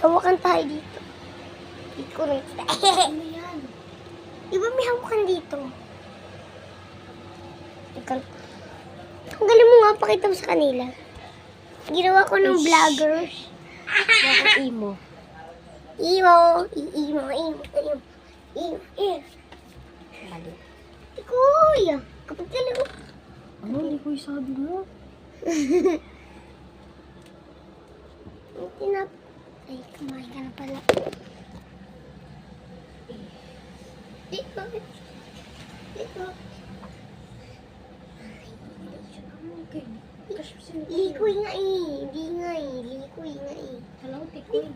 Hawakan tayo dito. Hindi ko rin kita. Ano yan? Di ba may hawakan dito? Tanggalin mo nga, pakita mo sa kanila. Ginawa ko ng vloggers. Bakit imo? Imo, imo, imo, imo, imo, imo. Mali. Kuya, kapag talaga. Ano? Hindi ko yung sabi mo. Ay, kumain ka na pala. Dito. Dito. Likoy nga eh. Hindi nga eh. Likoy nga eh. Hello, tikoy.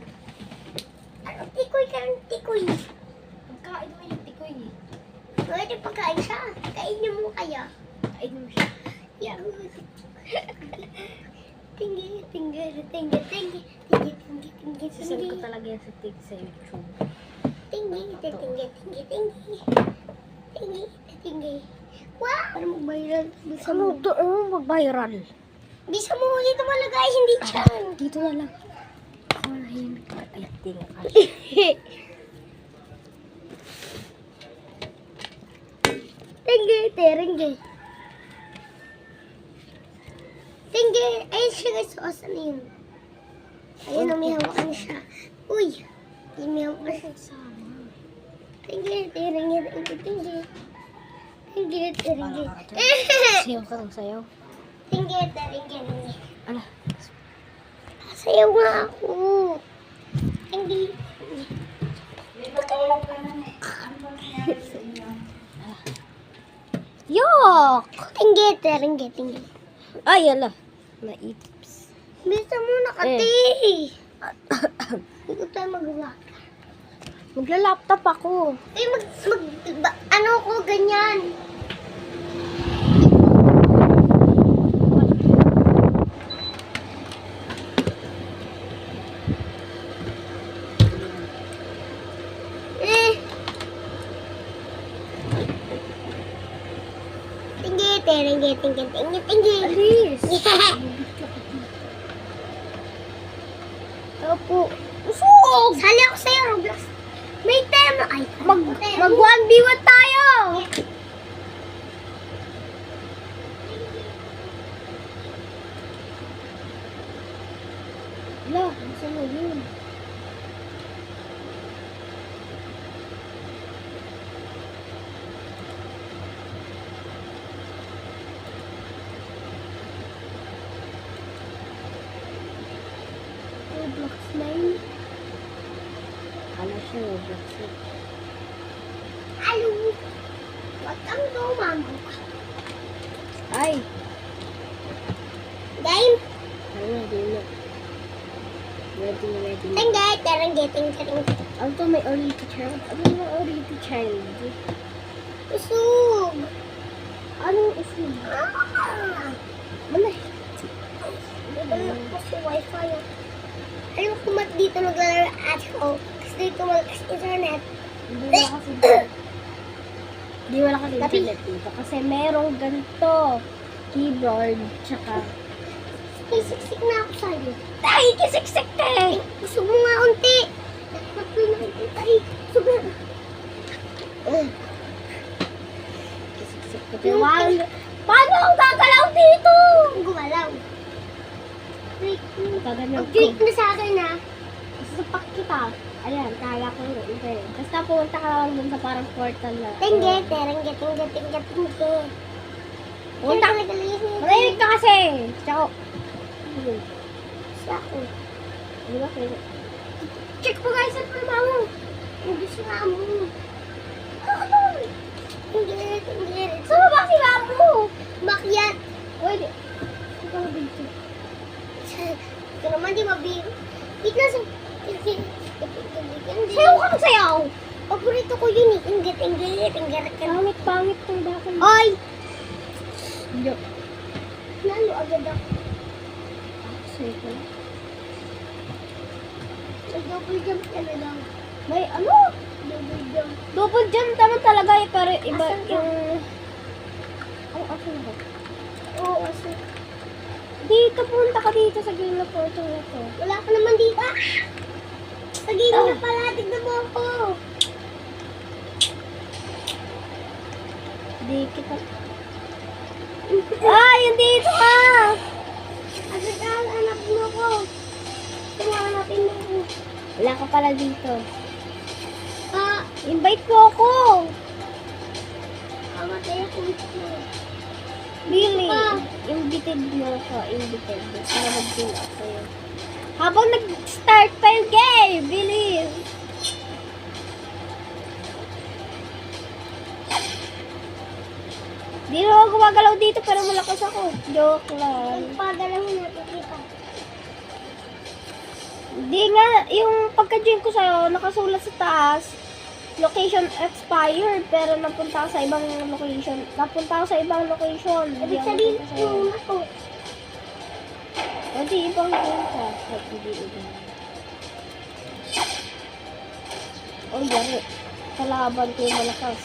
Ano tikoy ka ng tikoy? Pagkain mo yung tikoy eh. Pwede pagkain siya. Kainin mo kaya. Kain mo siya. Yan. Tinggi, tinggi, tinggi, tinggi, tinggi, tinggi, tinggi, Sasend ko tinggi. talaga yan sa sa YouTube. Tinggi, tinggi, tinggi, tinggi. Tinggi, tinggi. Wow! Ano mag-viral? Bisa mo. Mag-viral? Bisa mo dito malagay, hindi dyan. Dito na lang. Ako nahimik ka. Ay, tinga. Tinggi, tinggi. Tinggi. Ayun siya guys. Sauce na yun. Ayun, umihawakan siya. Uy! Umihawakan siya. Tinggi, tinggi, tinggi, tinggi. Tinggi, tinggi. Sayaw ka ng sayaw. Tinggi, tinggi, tinggi. Ala. Sayaw nga ako. Tinggi. Yok! Tinggi, tinggi, tinggi. Ay, ala. Naips. Bisa mo nakati. Hindi ko tayo magawa. Magla-laptop ako. Ano ko, ganyan. Tinggi, tinggi. Alis. Opo. Usog! Sali ako sa'yo, Roblox. May tema. Ay, Mag 1v1 tayo! Ala, nasa mo yun? Roblox na yun. Ano siya, Roblox yun. Alo. Huwag kang gumamo. Ay! Game. Ano, di na. Ready na, ready na. Tinggi. Ano to, may already child? Ano yung already child? Usog. Anong usog? Ah. Malay. Nagalak ko sa wifi. Alam ko dito maglalaro at home. Kasi dito malakas internet. Hindi wala kasi Di wala kasi internet dito. Kasi merong ganito. Keyboard, tsaka... Kisiksik na ako sa'yo. Ay, kisiksik ka eh! Gusto mo nga unti. Ba't ko nakikita eh? Sobrang. Kisiksik ka. Paano ang gagalaw dito? Gumalaw. Wait. Gaganyan ko. Update na sa akin ha. Sapak kita. Ayan, kaya ko yun. Okay. Basta pumunta ka lang dun sa parang portal na. Tinggi. Punta. Malamig ka kasi. Tsaka. Sa ako. Di ba? Check po guys at mama mo. Hindi siya mo. Tinggi. Saan ba si Mamo? Makyat. Pwede. Ikaw na dito. Ito naman di mabiro. Wait na sa... Sayaw ka ng sayaw. Paborito ko yun eh. Tinggi. Pangit tong bakal. Oy! Hindi. Lalo agad ako. Sayaw ko lang. Double jump ka na lang. May ano? Double jump. Double jump naman talaga eh. Pero iba Asan ka? yung... Ay, asan ako? Oo, kasi Dito, punta ka dito sa game na portal na to. wala ka naman dito. Sa game na pala, tignan mo ako. Di kita... Ay, hindi ito ka! Agad anak mo ko. Tumanapin mo ko. Wala ka pala dito. Ah, Invite mo ako! amatay ako ito. Billy, Ah. invited mo ako. Invited. Sinabag din ako sa'yo. Habang nag-start pa yung game, Billy! Di na ako gumagalaw dito pero malakas ako. Joke lang. Pagpagalaw natin kita. Hindi nga, yung pagka-join ko sa'yo, nakasulat sa taas, location expired, pero napunta ako sa ibang location. Napunta ako sa ibang location. Hindi Ibig ako sabihin napunta sa'yo. mo ako. O di, ibang game ka. At hindi ibang. Oh, yari. Kalaban ko yung malakas.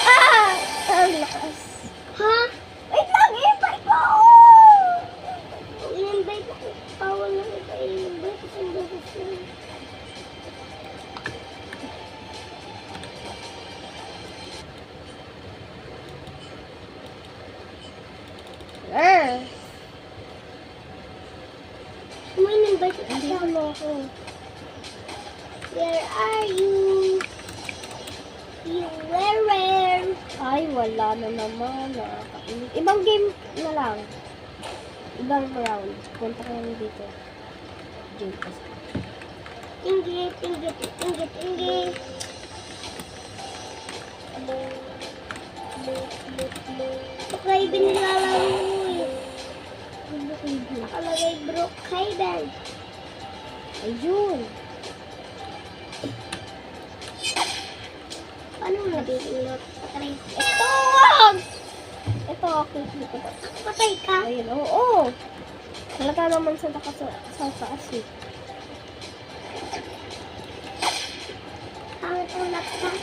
Ah! Ang lakas. Ha? Wait lang, invite mo ako! I-invite ako. Bawal na kita i-invite. Isang beses lang. May in-invite Hindi ako. mo ako. Where are you? You where? Ay, wala na naman. Nakakainis. Ibang game na lang. Ibang round. Punta ka lang dito. Join ka sa... Inggit, inggit, inggit, inggit. Bakay binilalang mo eh. Ano kayo dito? Nakalagay Brookhaven. Ayun. Paano mo nabibinot? Patay. Ito! Wag! Ito, ako dito. Patay ka? Ayun, oo. Halata naman sa taas eh. Pangit ang laptop.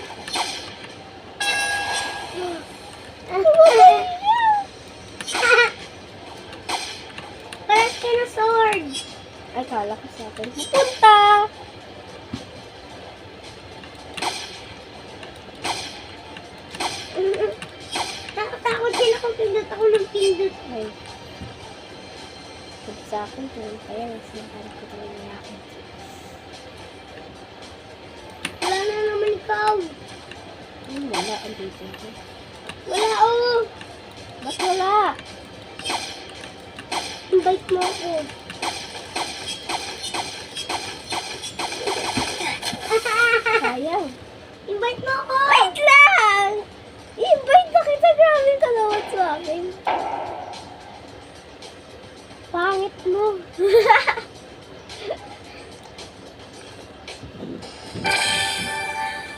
Paras ka na sword. Ay, kala ko sa akin. Punta! Nakatakot din ako. Pindot ako ng pindot. Ay. Punta sa akin. Kaya, sinakarap ko talaga yung akin. Wala na naman ikaw. Wala. Ang dito ko. Wala oh. Ba't wala? Invite mo ako. Sayang. Invite mo ako. Wait lang! I-invite na kita. Grabe ka naman sa akin. Pangit mo.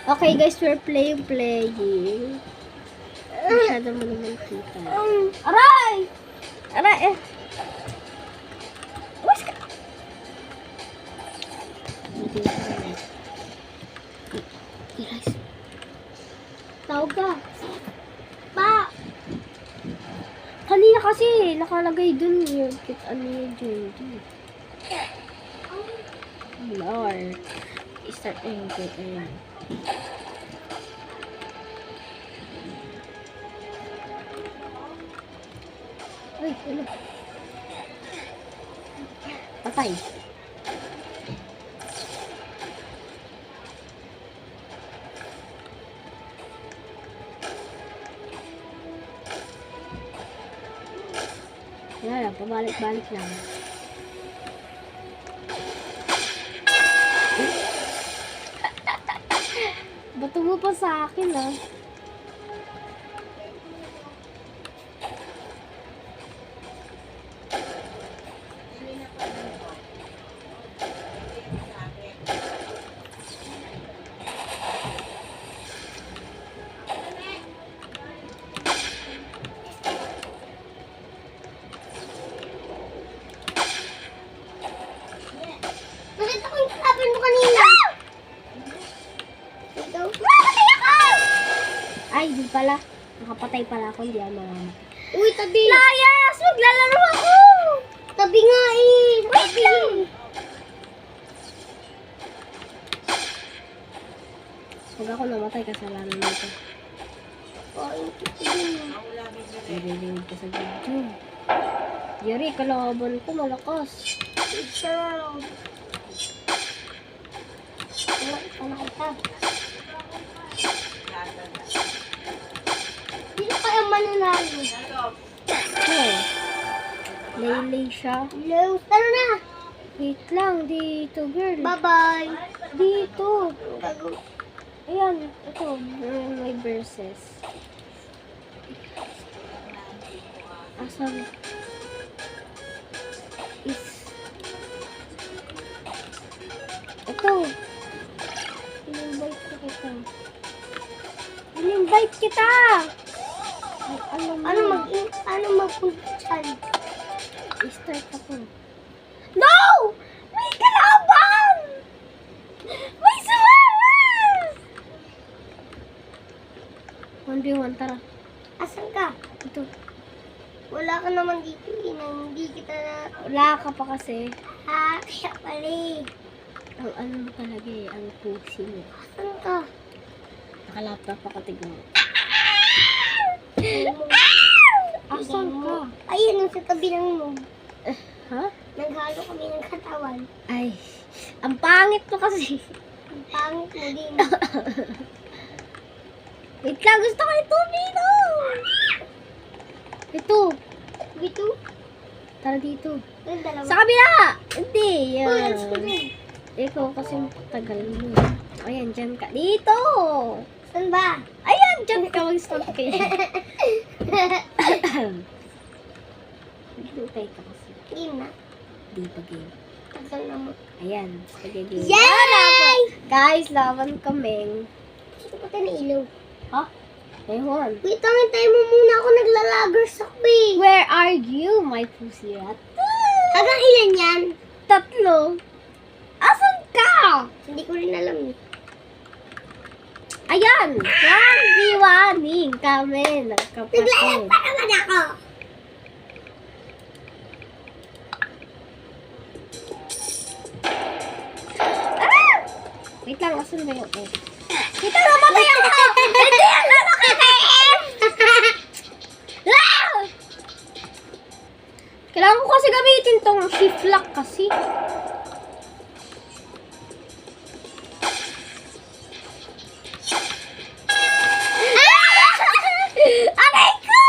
Okay guys, we're playing. Masyado mo naman kita. Aray! Aray eh. Uwas ka! Hindi ko na. Guys. Tawag ka. Pa. Kanina kasi, nakalagay dun yung kit ano yung journey. Lord. Start na yung kit. Ayan. Ay, ano? Patay. Wala lang, pabalik-balik lang. Bato mo pa sa akin, ah. Nakita ko yung kapin mo kanina. Ikaw? Ay, di pala. Nakapatay pala ako, hindi ako mamamatay. Uy, tabi. Layas! Maglalaro ako! Tabi nga eh. Wait lang! mamatay, kasalanan dito. Oh, yung Nililiwid ka sa video. Yari, kalaban ko malakas. picture. Wala kita. Sino kaya mananalo? Oh. Laylay siya. Hello, tara na. Wait lang, dito girl. Bye-bye. Dito. Gago. Ayan, ito. May verses. Asan? Is. Ito. In-invite ko kita. In-invite kita! Ay, Ano magpunta dyan? I-start ako. No! May kalaban! May sumama! 1v1, tara. Asan ka? Ito. Wala ka naman dito eh. Hindi kita na... Wala ka pa kasi. Ha? Kaya pala eh. Ang ano mo talaga eh, ang pusi mo. Asan ka? Nakalaptop ako, tignan mo. Ayun mo. Asan ka? Ayun, sa tabi ng mo. Ha? Naghalo kami ng katawan. Ay, ang pangit ko kasi. Ang pangit mo din. Wait lang, gusto ko ito dito. Ito. Dito? Tara dito. Yung dalawa. Sa kabila! Hindi, yan. Uy, alas ko din. Ikaw kasi tagal mo. Ayan, dyan ka. Dito! Saan ba? Ayan, dyan ka. Mag-stop kayo. Hintay ka kasi. Game na. Di pa game. Tagal na mo. Ayan, pag-game. Yay! Guys, laban kami. Gusto ko tayo na ilaw. Ha? Ewan. Wait, hintay mo muna ako. Naglalagers ako eh. Where are you, my pussy rat? Hanggang ilan yan? 3. Asan ka? Hindi ko rin alam eh. Ayan! 1v1 kami. Nagkapatid. Naglayag pa naman ako. Ah! Wait lang, asan ba yung F? Kita namatay ako! Hindi yan nakakita F! Ah! Kailangan ko kasi gamitin tong shift lock kasi. Aray ko!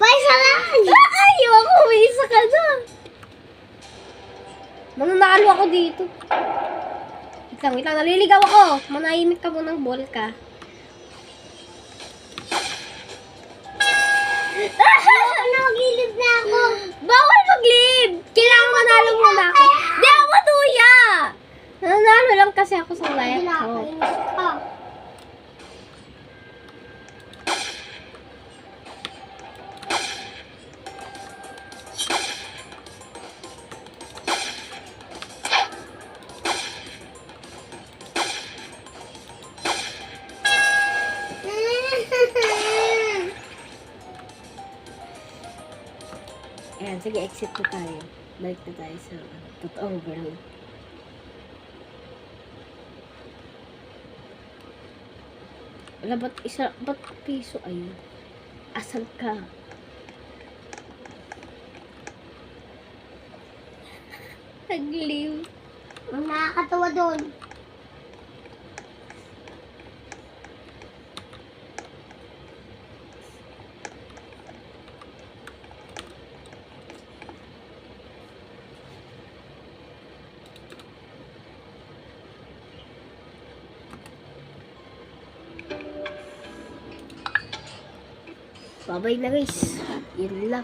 Paisa lang. Ayaw ako, may isa ka na. Mananalo ako dito. Wait lang, naliligaw ako. Manahimik ka munang ball ka. Naglilib na ako. Bawal mag-leave! Kailangan manalo muna ako. Di ako matuya! Nanalo lang kasi ako sa life ko. Nakakainis ka. Ayan, sige, exit na tayo. Balik na tayo sa totoong ground. Wala, ba't piso ayun? Asan ka? Nag-leave. Ang nakakatawa doon. Babay na guys. Yun lang.